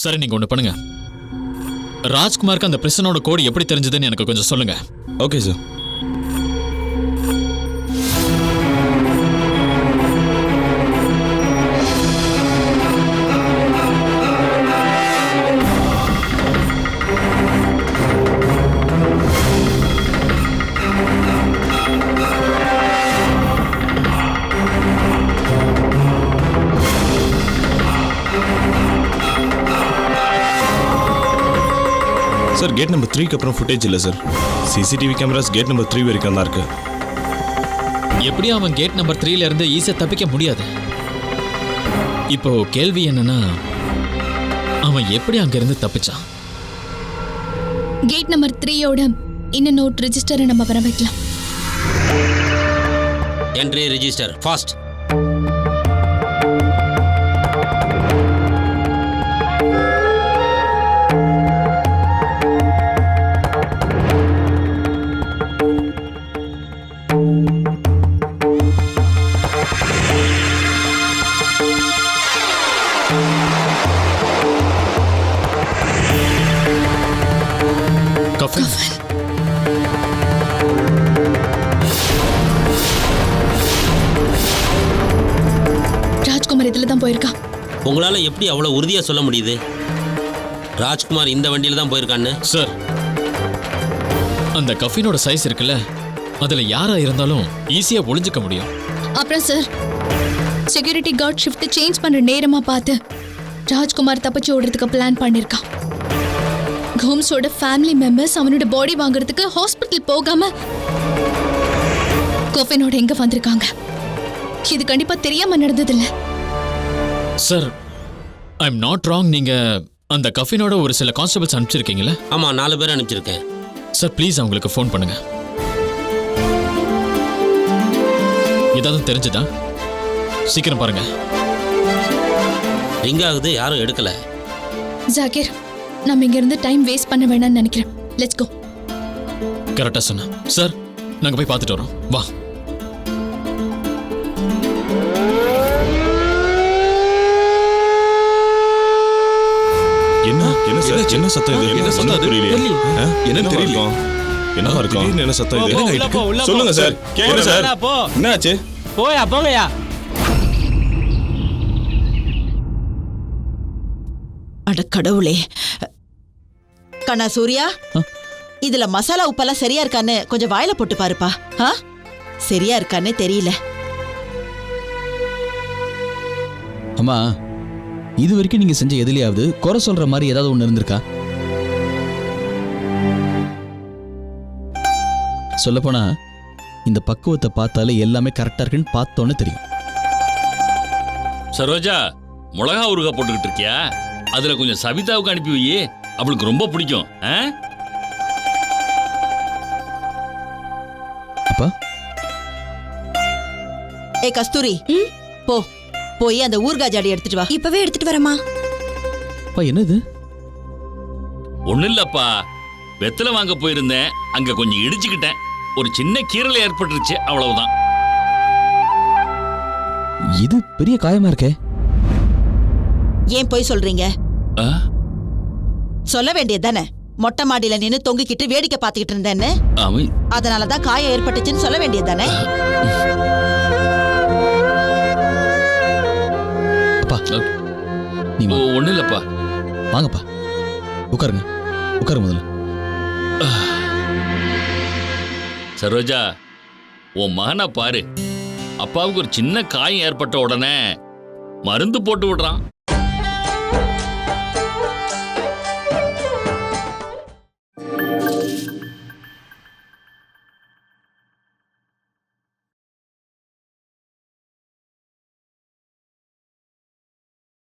சரி, நீங்க ஒண்ணு பண்ணுங்க. ராஜ்குமாருக்கு அந்த பிரச்சனோட கோடு எப்படி தெரிஞ்சதுன்னு எனக்கு கொஞ்சம் சொல்லுங்க. Okay sir. Sir, gate number 3க்கு அப்புறம் ஃபுட்டேஜ் இல்லை சார். சிசிடிவி கேமராஸ் கேட் நம்பர் 3 வரைக்கும் தான் இருக்கு. எப்படியும் அவன் கேட் நம்பர் 3ல இருந்து ஈஸியா தப்பிக்க முடியாது. இப்போ கேள்வி என்னன்னா, அவன் எப்படி அங்கிருந்து தப்பிச்சான்? கேட் நம்பர் 3யோட இன்ன நோட் ரெஜிஸ்டரை நம்ம வர வைக்கலாம். Entry register fast. ராஜ்குமார் இதுல தான் போயிருக்கான். உங்களால எப்படி அவ்வளவு உறுதியா சொல்ல முடியுது ராஜ்குமார் இந்த வண்டியில தான் போயிருக்கான்னு? சார், அந்த கஃபினோட சைஸ் இருக்குல்ல, அதுல யாரா இருந்தாலும் ஈஸியா ஒளிஞ்சுக்க முடியும். அப்புறம் sir, security guard shift change பண்ற நேரமா பார்த்து ராஜ்குமார் தப்பிச்சு ஓடுறதுக்கு பிளான் பண்ணிருக்கான். கோம்ஸோட ஃபேமிலி மெம்பர்ஸ் அவனோட பாடி வாங்குறதுக்கு ஹாஸ்பிட்டல் போகாம கஃபினோட எங்க வந்திருக்காங்க. இது கண்டிப்பா தெரியாம நடந்தது இல்ல. Sir, I am not wrong. நீங்க அந்த கஃபினோட ஒரு சில கான்ஸ்டபிள்ஸ் அனுப்பிச்சிருக்கீங்களா? ஆமா, 4 பேர் அனுப்பிச்சிருக்கேன். சார், ப்ளீஸ் அவங்களுக்கு ஃபோன் பண்ணுங்க. ஏதாவது தெரிஞ்சுதா? சீக்கிரம் பாருங்க. ரிங் ஆகுது, யாரும் எடுக்கல. ஜாகிர், நம்ம இங்க இருந்து டைம் வேஸ்ட் பண்ண வேணாம்னு நினைக்கிறேன். Let's go. கரெக்டா சொன்ன. சார், நாங்க போய் பார்த்துட்டு வரோம். வா. என்ன சார், என்ன சத்தம் இது? என்ன சத்தம் அது? புரியலையே. என்ன தெரியல. என்னவா இருக்கும்? என்ன சத்தம் இது? சொல்லுங்க சார். கேக்குது சார். என்னாச்சு? போயா போங்கயா. அட கடவுளே. கண்ணா சூர்யா, இதுல மசாலா உப்பெல்லாம் சரியா இருக்கான்னு கொஞ்சம் வாயில போட்டு பாருப்பா. சரியா இருக்கான்னு தெரியல. அம்மா, இது வரைக்கும் நீங்க செஞ்ச எதுலயாவது குறை சொல்ற மாதிரி ஏதாவது ஒண்ணு இருந்திருக்கா? சொல்லப்போனா இந்த பக்குவத்தை பார்த்தாலே எல்லாமே கரெக்டா இருக்குன்னு பார்த்தோன்னு தெரியும். சரோஜா, மிளகா ஊறுகாய் போட்டுக்கிட்டு இருக்கியா? அதுல கொஞ்சம் சவிதாவுக்கு அனுப்பி வை, அவளுக்கு ரொம்ப பிடிக்கும். அப்பா, ஏ கஸ்தூரி, போ போய் அந்த ஊர்காய் ஜாடி எடுத்துட்டு வா. இப்பவே எடுத்துட்டு வரமா? அப்பா என்னது? ஒண்ணு இல்லப்பா, வெத்தலை வாங்க போயிருந்தேன், அங்க கொஞ்சம் இடிச்சுக்கிட்டேன். ஒரு சின்ன கீறல் ஏற்பட்டுருச்சு, அவ்வளவுதான். இது பெரிய காயமா இருக்கே. ஏன் போய் சொல்றீங்க? சொல்ல வேண்டியது தானே. மொட்டை மாடியில நின்னு தொங்கிக்கிட்டு வேடிக்கை பார்த்துக்கிட்டு இருந்தேன்னு. அதனாலதான் காயம் ஏற்பட்டுச்சுன்னு சொல்ல வேண்டியது தானே. ஒண்ணு இல்லப்பா. வாங்கப்பா, உட்காருங்க. உட்காரு முதல்ல. சரோஜா, உன் மகனை பாரு. அப்பாவுக்கு ஒரு சின்ன காயம் ஏற்பட்ட உடனே மருந்து போட்டு விடுறான்.